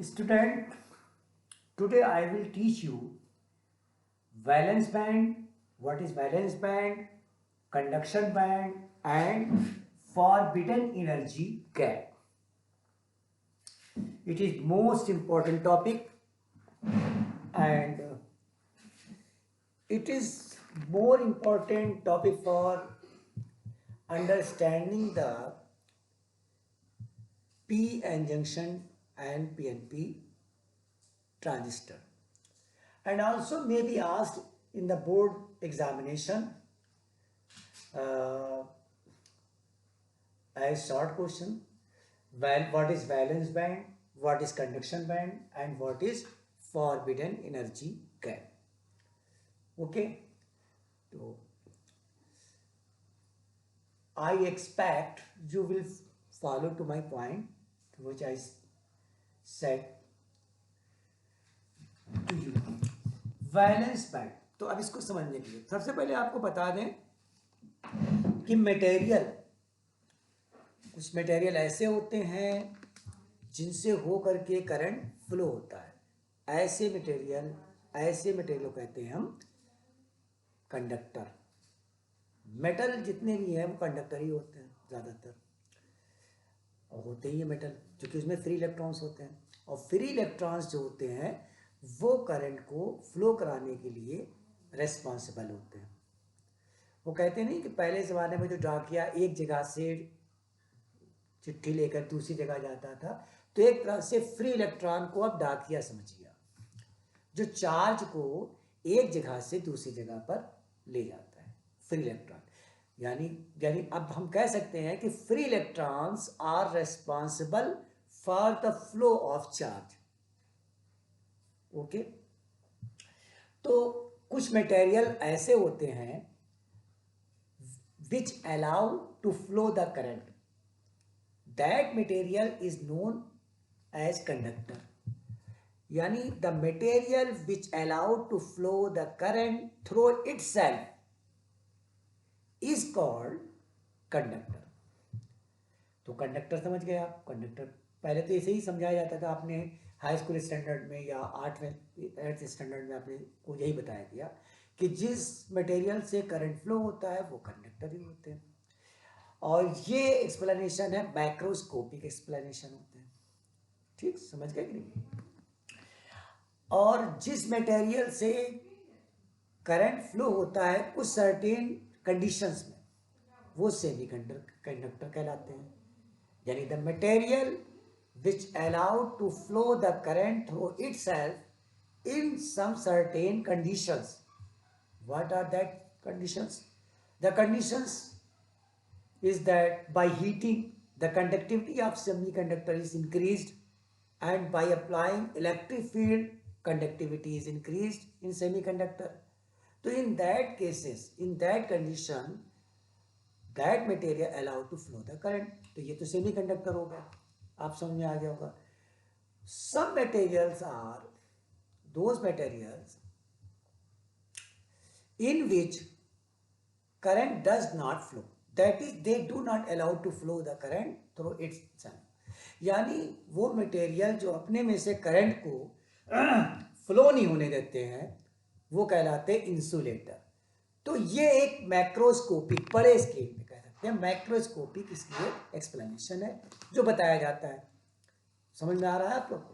Student, today I will teach you valence band, what is valence band, conduction band and forbidden energy gap. It is most important topic and it is more important topic for understanding the p-n junction and PNP transistor, and also may be asked in the board examination uh, as short question. Well, what is valence band, what is conduction band and what is forbidden energy gap. Okay, so I expect you will follow to my point which I said to you. Valence band, तो अब इसको समझने के लिए सबसे पहले आपको बता दें कि मटेरियल, कुछ मटेरियल ऐसे होते हैं जिनसे हो करके करंट फ्लो होता है। ऐसे मटेरियल को कहते हैं हम कंडक्टर। मेटल जितने भी हैं वो कंडक्टर ही होते हैं ज़्यादातर, और होते ही है मेटल क्योंकि उसमें फ्री इलेक्ट्रॉन्स होते हैं, और फ्री इलेक्ट्रॉन्स जो होते हैं वो करंट को फ्लो कराने के लिए रेस्पॉन्सिबल होते हैं। वो कहते नहीं कि पहले ज़माने में जो डाकिया एक जगह से चिट्ठी लेकर दूसरी जगह जाता था, तो एक तरह से फ्री इलेक्ट्रॉन को अब डाकिया समझिए, जो चार्ज को एक जगह से दूसरी जगह पर ले जाता है, फ्री इलेक्ट्रॉन। यानी अब हम कह सकते हैं कि free electrons are responsible for the flow of charge. Okay, तो कुछ मटेरियल ऐसे होते हैं which allow to flow the current, that material is known as conductor। यानी the material which allow to flow the current through itself is called conductor। तो conductor समझ गए आप। कंडक्टर पहले तो ऐसे ही समझाया जाता था, आपने हाई स्कूल स्टैंडर्ड में या 8th स्टैंडर्ड में आपने को यही बताया गया कि जिस मटेरियल से करंट फ्लो होता है वो कंडक्टर ही होते हैं। और ये एक्सप्लेनेशन है, माइक्रोस्कोपिक एक्सप्लेनेशन होते हैं। ठीक, समझ गए कि नहीं। और जिस मटेरियल से करंट फ्लो होता है कुछ सर्टेन कंडीशंस में, वो सेमीकंडक्टर कहलाते हैं। यानी the material which allowed to flow the current through itself in some certain conditions. What are that conditions? The conditions is that by heating, the conductivity of semiconductor is increased, and by applying electric field, conductivity is increased in semiconductor. So in that cases, in that condition, that material allowed to flow the current. तो ये तो semiconductor हो गया, आप समझ में आ गया होगा। Some materials are those materials in which current does not flow, that is they do not allow to flow the current through itself। यानी वो मटेरियल जो अपने में से करंट को फ्लो नहीं होने देते हैं वो कहलाते हैं इंसुलेटर। तो ये एक मैक्रोस्कोपिक, बड़े स्केल में कह सकते हैं मैक्रोस्कोपिक इसकी एक एक्सप्लेनेशन है जो बताया जाता है। समझ में आ रहा है आप लोग को।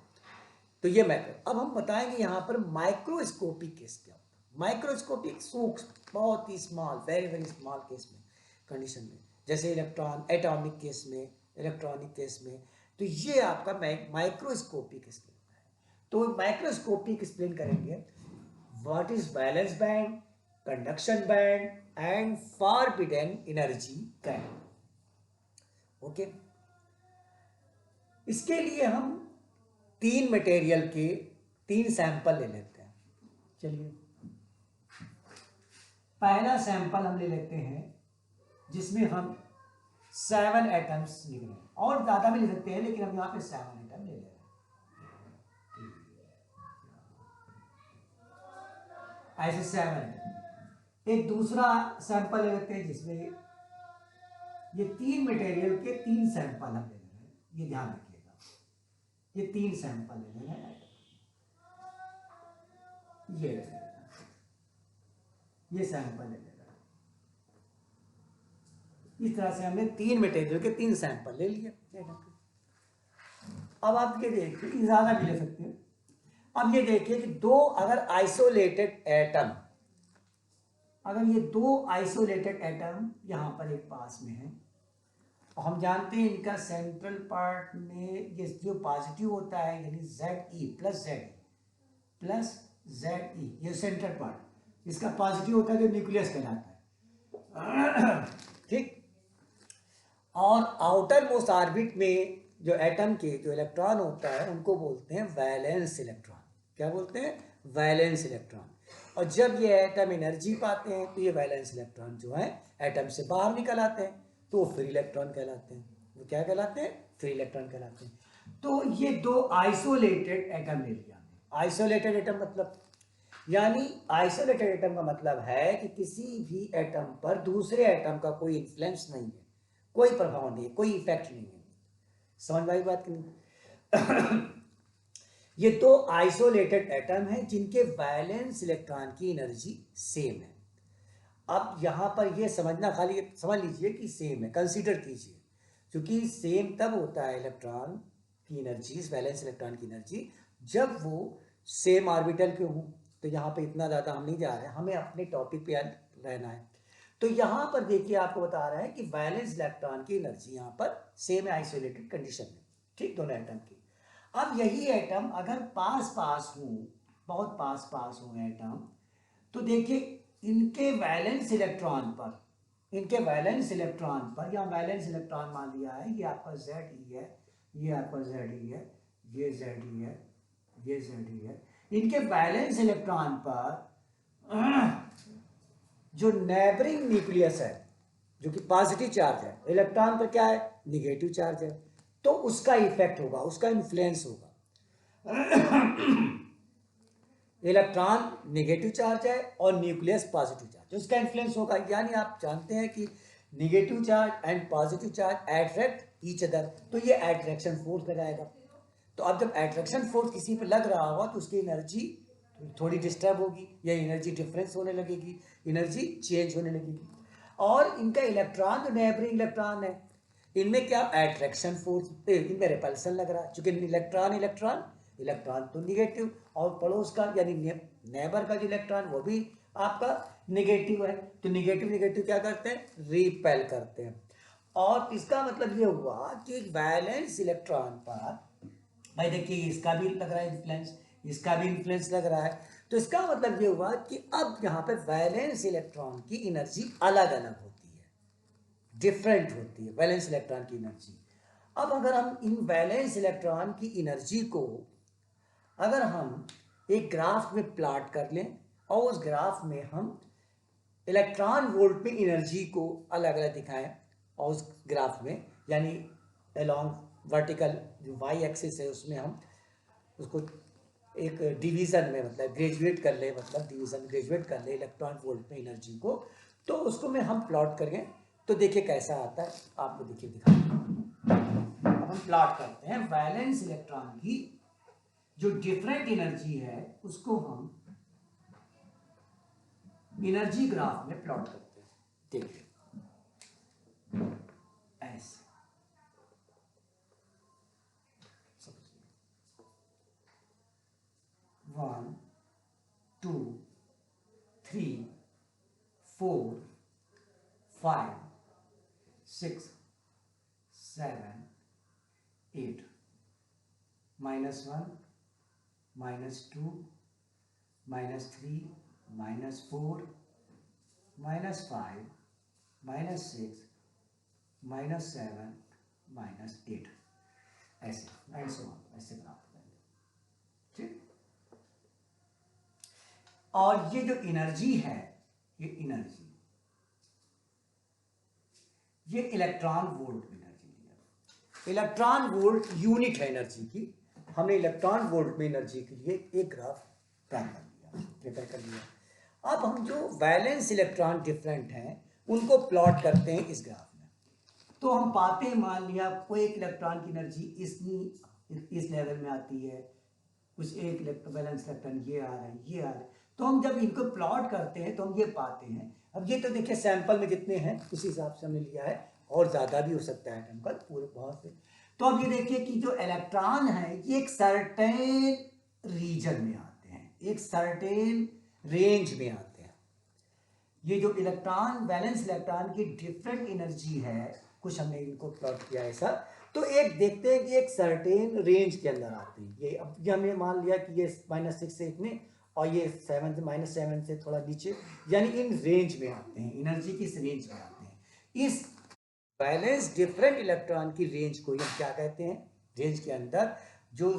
तो ये मैक्रो। अब हम बताएंगे यहाँ पर माइक्रोस्कोपिक केस क्या होता है। माइक्रोस्कोपिक सूक्ष्म, बहुत ही small, very very small case में, कंडीशन में, जैसे इलेक्ट्रॉन एटॉमिक केस में, इलेक्ट्रॉनिक केस में। तो ये आपका माइक्रोस्कोपिक एक्सप्लेन है। तो माइक्रोस्कोपिक एक्सप्लेन करेंगे what is valence band, conduction band and forbidden energy gap. Okay, इसके लिए हम 3 मटेरियल के 3 सैंपल ले लेते हैं। चलिए, पहला सैंपल हम ले लेते हैं जिसमें हम 7 एटम्स लिख रहे हैं, और ज्यादा भी ले सकते हैं लेकिन हम यहां पे 7 एटम ले ले रहे हैं। ऐसे 7 एटम। एक दूसरा सैंपल ले लेते हैं जिसमें ये 3 मटेरियल के 3 सैंपल हम ले रहे हैं, ये ध्यान रखिएगा। ये 3 सैंपल ले लेना है, ये सैंपल ले लेना। इस तरह से हमने 3 मटेरियल के 3 सैंपल ले लिए। अब आप ये देखिए, ज्यादा भी ले सकते हैं। अब ये देखिए कि दो अगर आइसोलेटेड एटम, अगर ये दो आइसोलेटेड एटम यहां पर एक पास में है, और हम जानते हैं इनका सेंट्रल पार्ट में ये जो पॉजिटिव होता है यानी Ze प्लस Ze, ये सेंट्रल पार्ट इसका पॉजिटिव होता है जो न्यूक्लियस कहलाता है, ठीक। और आउटर मोस्ट ऑर्बिट में जो एटम के जो इलेक्ट्रॉन होता है उनको बोलते हैं वैलेंस इलेक्ट्रॉन। क्या बोलते हैं? Valence electron. और जब ये एटम एनर्जी पाते हैं तो ये वैलेंस इलेक्ट्रॉन जो है एटम से बाहर निकल आते हैं, तो वो फ्री इलेक्ट्रॉन कहलाते हैं। वो क्या कहलाते हैं? फ्री इलेक्ट्रॉन कहलाते हैं। तो ये दो आइसोलेटेड एटम ले लिया। आइसोलेटेड एटम मतलब, यानी आइसोलेटेड एटम का मतलब है कि किसी भी एटम पर दूसरे एटम का कोई इन्फ्लुएंस नहीं है, कोई प्रभाव नहीं है, कोई इफेक्ट नहीं है। समझ में आई बात की नहीं? ये दो आइसोलेटेड एटम हैं जिनके वैलेंस इलेक्ट्रॉन की एनर्जी सेम है। अब यहां पर ये समझना, खाली समझ लीजिए कि सेम है, कंसीडर कीजिए, क्योंकि सेम तब होता है इलेक्ट्रॉन की एनर्जी, वैलेंस इलेक्ट्रॉन की एनर्जी, जब वो सेम ऑर्बिटल के हों। तो यहाँ पे इतना ज़्यादा हम नहीं जा रहे हैं, हमें अपने टॉपिक पे रहना है। तो यहाँ पर देखिए आपको बता रहा है कि वैलेंस इलेक्ट्रॉन की एनर्जी यहाँ पर सेम है आइसोलेटेड कंडीशन में, ठीक, दोनों एटम की। अब यही एटम अगर पास पास हो, बहुत पास पास हो एटम, तो देखिए इनके वैलेंस इलेक्ट्रॉन पर, इनके वैलेंस इलेक्ट्रॉन पर, या वैलेंस इलेक्ट्रॉन मान लिया है ये आपका Ze है, ये आपका Ze है, ये Ze है, ये Ze है। इनके वैलेंस इलेक्ट्रॉन पर जो नेबरिंग न्यूक्लियस है, जो कि पॉजिटिव चार्ज है, इलेक्ट्रॉन पर क्या है? निगेटिव चार्ज है, तो उसका इफेक्ट होगा, उसका इन्फ्लुएंस होगा। इलेक्ट्रॉन नेगेटिव चार्ज है और न्यूक्लियस पॉजिटिव चार्ज, उसका इन्फ्लुएंस होगा। यानी आप जानते हैं कि negative charge and positive charge attract each other, तो ये अट्रैक्शन फोर्स लगाएगा। तो अब जब अट्रैक्शन फोर्स किसी पे लग रहा होगा तो उसकी एनर्जी थोड़ी डिस्टर्ब होगी, या एनर्जी डिफरेंस होने लगेगी, एनर्जी चेंज होने लगेगी। और इनका इलेक्ट्रॉन जो नेबरिंग इलेक्ट्रॉन है, इनमें क्या अट्रैक्शन फोर्स, इनमें रिपल्सन लग रहा है, क्योंकि इलेक्ट्रॉन इलेक्ट्रॉन इलेक्ट्रॉन तो निगेटिव, और पड़ोस का यानी नेबर का जो इलेक्ट्रॉन वो भी आपका निगेटिव है, तो निगेटिव निगेटिव क्या करते हैं? रिपेल करते हैं। और इसका मतलब ये हुआ कि वैलेंस इलेक्ट्रॉन पर, भाई देखिए इसका भी लग रहा है इन्फ्लुएंस, इसका भी इन्फ्लुएंस लग रहा है, तो इसका मतलब ये हुआ कि अब यहाँ पे वैलेंस इलेक्ट्रॉन की एनर्जी अलग अलग होती है, डिफरेंट होती है वैलेंस इलेक्ट्रॉन की एनर्जी। अब अगर हम इन वैलेंस इलेक्ट्रॉन की एनर्जी को अगर हम एक ग्राफ में प्लॉट कर लें, और उस ग्राफ में हम इलेक्ट्रॉन वोल्ट में एनर्जी को अलग अलग दिखाएं, और उस ग्राफ में यानी अलोंग वर्टिकल जो वाई एक्सिस है उसमें हम उसको एक डिवीज़न में, मतलब ग्रेजुएट कर ले, मतलब डिवीज़न ग्रेजुएट कर ले इलेक्ट्रॉन वोल्ट में एनर्जी को, तो उसको में हम प्लॉट करें तो देखिए कैसा आता है, आपको देखिए दिखाएं। अब हम प्लॉट करते हैं वैलेंस इलेक्ट्रॉन की जो डिफरेंट एनर्जी है उसको हम एनर्जी ग्राफ में प्लॉट करते हैं। देखिए ऐसे 1 2 3 4 5 6 7 8 -1 -2 -3 -4 -5 -6 -7 -8, ऐसे एंड सो ऑन, ऐसे ग्राफ बनाएंगे, ठीक। और ये जो एनर्जी है, ये एनर्जी, ये इलेक्ट्रॉन वोल्ट में एनर्जी दिया। इलेक्ट्रॉन वोल्ट यूनिट है एनर्जी की, हमने इलेक्ट्रॉन वोल्ट में एनर्जी के लिए एक ग्राफ प्रिपेयर कर लिया। अब हम जो वैलेंस इलेक्ट्रॉन डिफरेंट हैं उनको प्लॉट करते हैं इस ग्राफ में। तो हम पाते हैं, मान लिया कोई एक इलेक्ट्रॉन की एनर्जी इतनी इस लेवल में आती है, कुछ एक वैलेंस इलेक्ट्रॉन ये आ रहा है, ये आ रहा है। तो हम जब इनको प्लॉट करते हैं तो हम ये पाते हैं। अब ये तो देखिए सैंपल में जितने हैं उस हिसाब से हमने लिया है, और ज़्यादा भी हो सकता है एटम का, पूरे बहुत से। तो अब ये देखिए कि जो इलेक्ट्रॉन है ये एक सर्टेन रीजन में आते हैं, एक सर्टेन रेंज में आते हैं। ये जो इलेक्ट्रॉन, वैलेंस इलेक्ट्रॉन की डिफरेंट एनर्जी है, कुछ हमने इनको प्लॉट किया ऐसा। तो एक देखते हैं कि एक सर्टेन रेंज के अंदर आते हैं ये। अब ये हमने मान लिया कि ये -6 से इतने, और ये 7 से -7 से थोड़ा नीचे, यानी इन रेंज में आते हैं, एनर्जी की इस रेंज में आते हैं। इस वैलेंस डिफरेंट इलेक्ट्रॉन की रेंज को हम क्या कहते हैं, रेंज के अंदर जो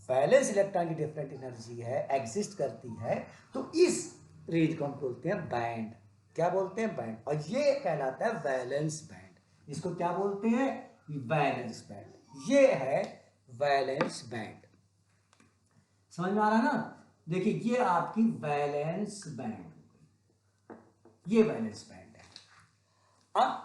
वैलेंस इलेक्ट्रॉन की डिफरेंट एनर्जी है एग्जिस्ट करती है, तो इस रेंज को हम बोलते हैं बैंड। क्या बोलते हैं? बैंड। और ये कहलाता है वैलेंस बैंड। इसको क्या बोलते हैं? Valence band. ये है वैलेंस बैंड। समझ में आ रहा ना? देखिए ये आपकी वैलेंस बैंड, ये वैलेंस बैंड है। अब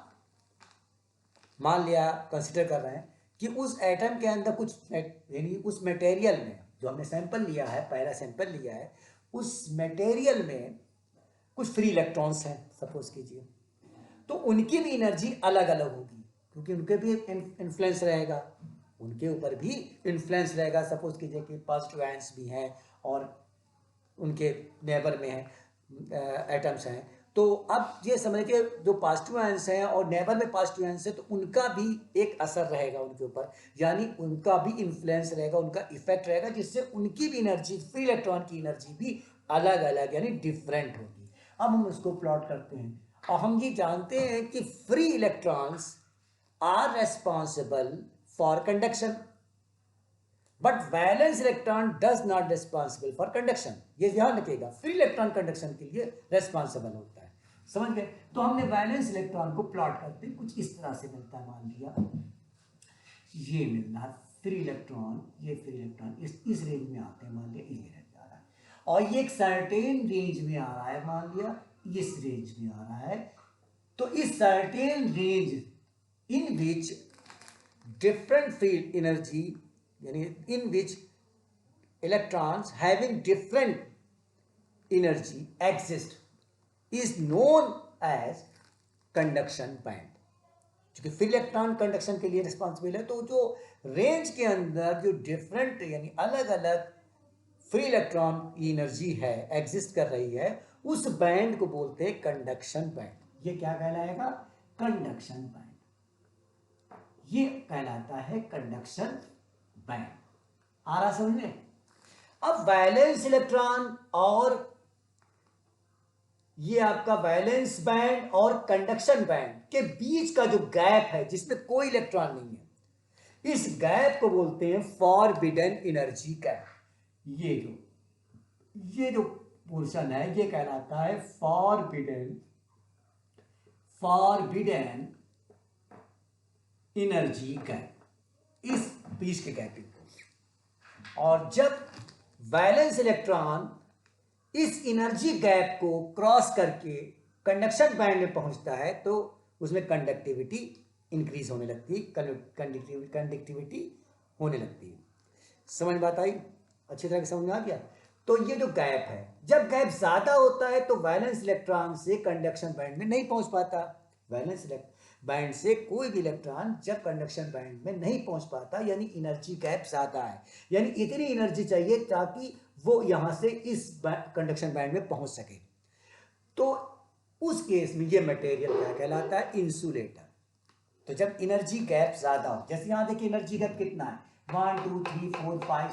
मान लिया, कंसिडर कर रहे हैं कि उस एटम के अंदर कुछ यानी उस मटेरियल में जो हमने सैंपल लिया है, पहला सैंपल लिया है, उस मटेरियल में कुछ फ्री इलेक्ट्रॉन्स हैं सपोज कीजिए, तो उनकी भी एनर्जी अलग अलग होगी, क्योंकि उनके भी इन्फ्लुएंस रहेगा, उनके ऊपर भी इन्फ्लुएंस रहेगा। सपोज कीजिए कि पॉजिटिव आयंस भी हैं और उनके नेबर में हैं एटम्स हैं, तो अब ये समझिए जो पॉजिटिव आयंस हैं और नेबर में पॉजिटिव आयंस है, तो उनका भी एक असर रहेगा उनके ऊपर, यानी उनका भी इन्फ्लुएंस रहेगा, उनका इफेक्ट रहेगा, जिससे उनकी भी एनर्जी, फ्री इलेक्ट्रॉन की एनर्जी भी अलग अलग यानी डिफरेंट होगी। अब हम उसको प्लॉट करते हैं, और हम ये जानते हैं कि free electrons are responsible for conduction, but valence electron does not responsible for conduction. ये ध्यान रखिएगा, फ्री इलेक्ट्रॉन कंडक्शन के लिए रेस्पॉन्सिबल होता है। समझ गए? तो हमने वैलेंस इलेक्ट्रॉन को प्लॉट करते हैं, कुछ इस तरह से मिलता है। मान लिया ये मिल रहा है फ्री इलेक्ट्रॉन, ये फ्री इलेक्ट्रॉन इस रेंज में आते हैं, मान लिया ये रेंज आ रहा है, और ये एक सर्टेन रेंज में आ रहा है, मान लिया इस रेंज में आ रहा है। तो इस certain range in which different field energy, यानी in which electrons having different energy exist is known as conduction band। क्योंकि फ्री इलेक्ट्रॉन कंडक्शन के लिए रिस्पॉन्सिबल है, तो जो रेंज के अंदर जो डिफरेंट यानी अलग अलग फ्री इलेक्ट्रॉन की एनर्जी है, एग्जिस्ट कर रही है, उस बैंड को बोलते हैं कंडक्शन बैंड। ये क्या कहलाएगा? Conduction band. ये कहलाता है कंडक्शन बैंड। आ रहा समझ में? अब वैलेंस इलेक्ट्रॉन और ये आपका वैलेंस बैंड और कंडक्शन बैंड के बीच का जो गैप है, जिसमें कोई इलेक्ट्रॉन नहीं है, इस गैप को बोलते हैं फॉरबिडन एनर्जी गैप। ये जो पोर्शन है ये कहलाता है फॉरबिडन एनर्जी गैप, इस बीच के गैपिंग को। और जब वैलेंस इलेक्ट्रॉन इस एनर्जी गैप को क्रॉस करके कंडक्शन बैंड में पहुंचता है, तो उसमें कंडक्टिविटी इंक्रीज होने लगती है, कंडक्टिविटी होने लगती है। समझ बात आई? अच्छी तरह से समझ में आ गया? तो ये जो गैप है, जब गैप ज्यादा होता है तो वैलेंस इलेक्ट्रॉन से कंडक्शन बैंड में नहीं पहुंच पाता। वैलेंस बैंड से कोई भी इलेक्ट्रॉन जब कंडक्शन बैंड में नहीं पहुंच पाता, यानी एनर्जी गैप ज्यादा है, यानी इतनी एनर्जी चाहिए ताकि वो यहां से इस कंडक्शन बैंड में पहुंच सके। तो उस केस में ये मटेरियल क्या कहलाता है? इंसुलेटर। तो जब एनर्जी गैप ज्यादा हो, जैसे यहां देखिए एनर्जी गैप कितना है, 1 2 3 4 5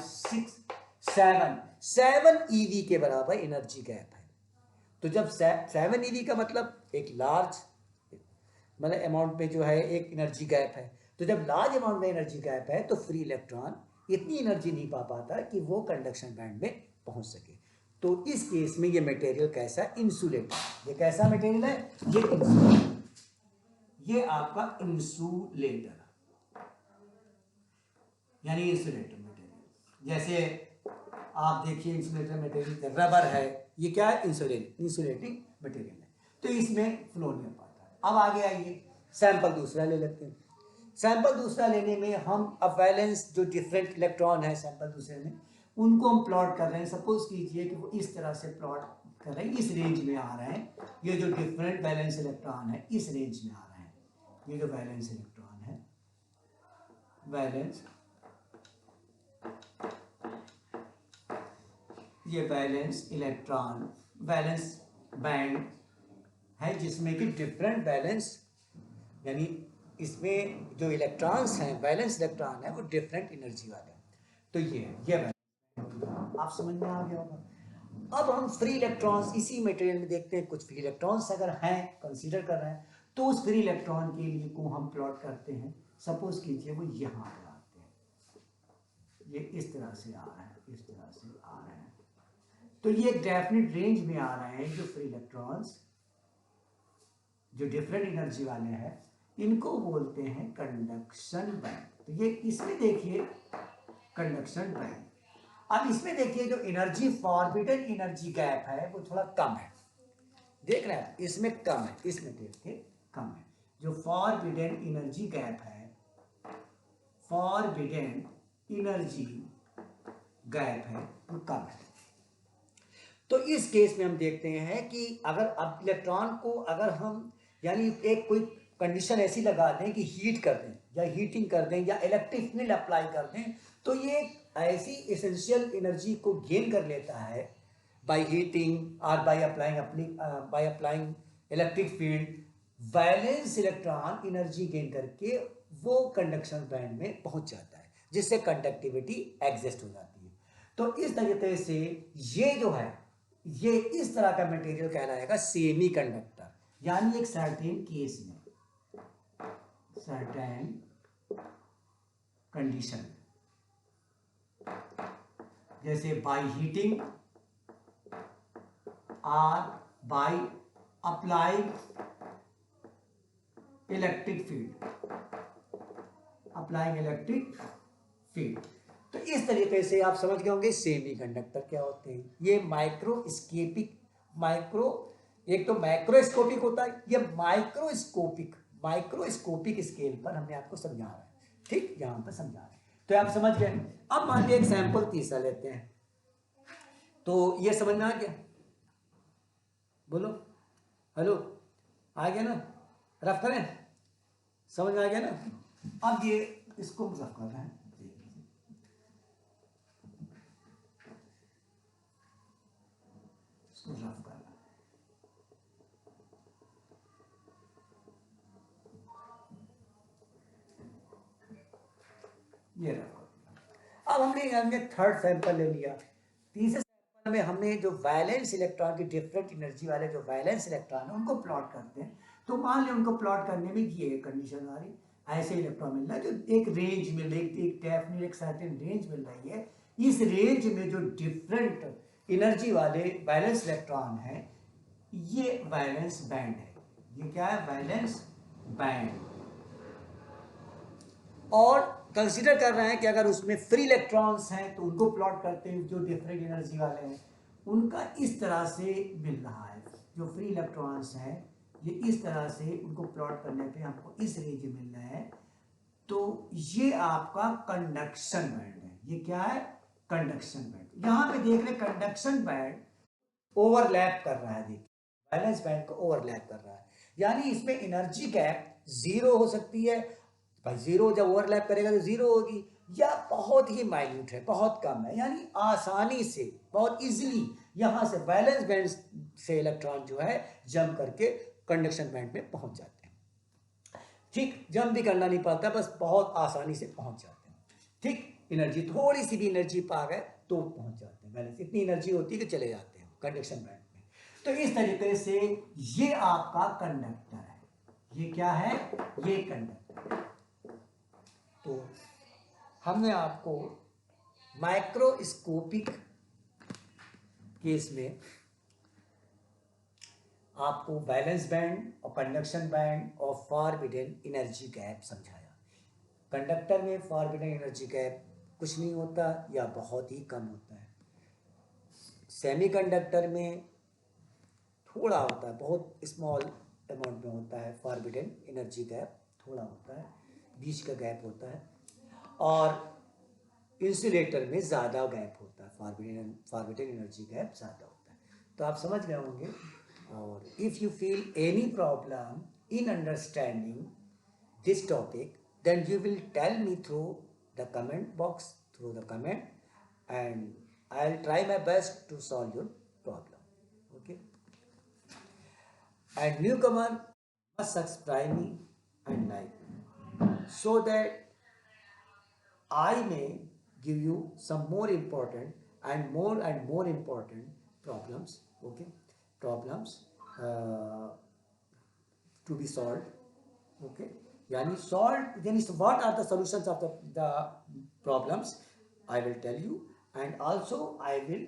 6 7 EV के बराबर एनर्जी गैप है। तो जब 7 EV का मतलब एक लार्ज मतलब अमाउंट पे जो है एक एनर्जी गैप है, तो जब लार्ज अमाउंट में एनर्जी गैप है तो फ्री इलेक्ट्रॉन इतनी एनर्जी नहीं पा पाता कि वो कंडक्शन बैंड में पहुंच सके। तो इस केस में ये मटेरियल कैसा? इंसुलेटर। ये कैसा मटेरियल है? ये आपका इंसुलेटर यानी इंसुलेटर मटेरियल। जैसे आप देखिए इंसुलेटर मटेरियल रबर है, ये क्या है? इंसुलेटिंग मटेरियल है, तो इसमें फ्लो नहीं हो पाता। अब आगे आइए, सैंपल दूसरा ले लेते हैं। सैंपल दूसरा लेने में हम अब वैलेंस जो डिफरेंट इलेक्ट्रॉन है सैंपल दूसरे में उनको हम प्लॉट कर रहे हैं। सपोज कीजिए कि वो इस तरह से प्लॉट कर रहे हैं, इस रेंज में आ रहे हैं। ये जो डिफरेंट वैलेंस इलेक्ट्रॉन है इस रेंज में आ रहे हैं। ये जो वैलेंस इलेक्ट्रॉन है, वैलेंस, ये वैलेंस इलेक्ट्रॉन वैलेंस बैंड है जिसमें कि डिफरेंट वैलेंस, यानी इसमें जो इलेक्ट्रॉन्स हैं वैलेंस इलेक्ट्रॉन है वो डिफरेंट एनर्जी वाले हैं। तो ये आप समझ में आ गया होगा। अब हम फ्री इलेक्ट्रॉन्स इसी मटेरियल में देखते हैं। कुछ फ्री इलेक्ट्रॉन्स अगर हैं कंसीडर कर रहे हैं तो उस फ्री इलेक्ट्रॉन के लिए को हम प्लॉट करते हैं। सपोज कीजिए वो यहाँ पर आते हैं, ये इस तरह से आ रहे हैं, इस तरह से आ रहे हैं, तो ये एक डेफिनेट रेंज में आ रहे हैं। जो फ्री इलेक्ट्रॉन्स जो डिफरेंट एनर्जी वाले हैं इनको बोलते हैं कंडक्शन बैंड। तो ये इसमें देखिए कंडक्शन बैंड। अब इसमें देखिए जो एनर्जी फॉरबिडन एनर्जी गैप है वो थोड़ा कम है, देख रहे हैं, इसमें कम है, इसमें देखिए कम है। जो फॉरबिडन एनर्जी गैप है, फॉरबिडन एनर्जी गैप है वो कम है। तो इस केस में हम देखते हैं कि अगर अब इलेक्ट्रॉन को अगर हम यानी एक कोई कंडीशन ऐसी लगा दें कि हीट कर दें या हीटिंग कर दें या इलेक्ट्रिक फील्ड अप्लाई कर दें तो ये ऐसी एसेंशियल एनर्जी को गेन कर लेता है बाय हीटिंग और by applying electric field. Valence electron energy gain करके वो कंडक्शन बैंड में पहुंच जाता है जिससे कंडक्टिविटी एग्जिस्ट हो जाती है। तो इस तरीके से ये जो है ये इस तरह का मटेरियल कहलाएगा सेमी कंडक्टर। यानी एक सर्टेन केस में, सर्टेन कंडीशन, जैसे बाय हीटिंग और by applying electric field, applying electric field. तो इस तरीके से आप समझ गए होंगे सेमी कंडक्टर क्या होते हैं। ये माइक्रोस्कोपिक, एक तो मैक्रोस्कोपिक होता है, ये माइक्रोस्कोपिक स्केल पर हमने आपको समझा रहा है, ठीक, यहां पर समझा रहे हैं तो आप समझ गए। अब मान लीजिए एक सैंपल तीसरा लेते हैं, तो ये समझ में आ गया, बोलो हेलो, आ गया ना, रफ करें, समझ में आ गया ना। अब ये इसको रफ कर रहे हैं, इसको रफ कर रहे हैं, ये रफ। अब हमने थर्ड सैंपल ले लिया। तीसरे सैंपल में हमने जो वैलेंस इलेक्ट्रॉन की डिफरेंट एनर्जी वाले जो वैलेंस इलेक्ट्रॉन है उनको प्लॉट करते हैं। तो मान लिया उनको प्लॉट करने में ये कंडीशन आ रही, ऐसे इलेक्ट्रॉन मिल रहा है जो एक रेंज मिल रही है, एक डेफिनेट एक सर्टेन रेंज मिल रही है। इस रेंज में जो डिफरेंट एनर्जी वाले वैलेंस इलेक्ट्रॉन है ये वैलेंस बैंड है। ये क्या है? Valence band. और कंसीडर कर रहे हैं कि अगर उसमें फ्री इलेक्ट्रॉन्स हैं तो उनको प्लॉट करते हैं जो डिफरेंट एनर्जी वाले हैं उनका इस तरह से मिल रहा है। जो फ्री इलेक्ट्रॉन्स हैं ये इस तरह से उनको प्लॉट करने पे हमको इस रेंज में मिल रहा है। तो ये आपका कंडक्शन बैंड है। ये क्या है? Conduction band. यहां पे देख रहे कंडक्शन बैंड ओवरलैप कर रहा है, देखिए बैलेंस बैंड को ओवरलैप कर रहा है, यानी इसमें एनर्जी गैप जीरो हो सकती है। भाई जीरो जब ओवरलैप करेगा तो जीरो होगी, या बहुत ही माइन्यूट है, बहुत कम है, यानी आसानी से बहुत इजीली यहां से बैलेंस बैंड से इलेक्ट्रॉन जो है जंप करके कंडक्शन बैंड में पहुंच जाते हैं। ठीक, जंप भी करना नहीं पड़ता, बस बहुत आसानी से पहुंच जाते हैं। ठीक, एनर्जी थोड़ी सी भी एनर्जी पा गए तो पहुंच जाते हैं, बैलेंस इतनी एनर्जी होती है कि चले जाते हैं कंडक्शन बैंड में। तो इस तरीके से ये आपका कंडक्टर है। ये क्या है? ये कंडक्टर। तो हमने आपको माइक्रोस्कोपिक केस में आपको बैलेंस बैंड और कंडक्शन बैंड और फॉरबिडन एनर्जी गैप समझाया। कंडक्टर में फॉरबिडन एनर्जी गैप कुछ नहीं होता या बहुत ही कम होता है। सेमीकंडक्टर में थोड़ा होता है, बहुत स्मॉल अमाउंट में होता है, फॉरबिडन एनर्जी गैप थोड़ा होता है। बीच का गैप होता है, और इंसुलेटर में ज़्यादा गैप होता है, फॉरबिडन एनर्जी गैप ज़्यादा होता है। तो आप समझ गए होंगे। और if you feel any problem in understanding this topic, then you will tell me through the comment box, through the comment, and I'll try my best to solve your problem. Okay. And newcomer must subscribe me and like me, so that I may give you some more important and more important problems. Okay, problems to be solved. Okay, yani solved, yani what are the solutions of the problems, I will tell you, and also I will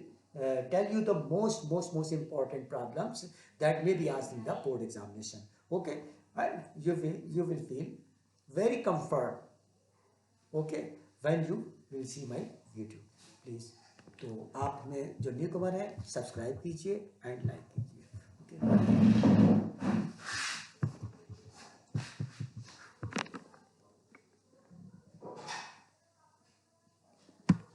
tell you the most important problems that may be asked in the board examination. Okay, and you will feel very comfort, okay, when you will see my video. Please, तो आप में जो new कमर है subscribe कीजिए and like कीजिए। Okay.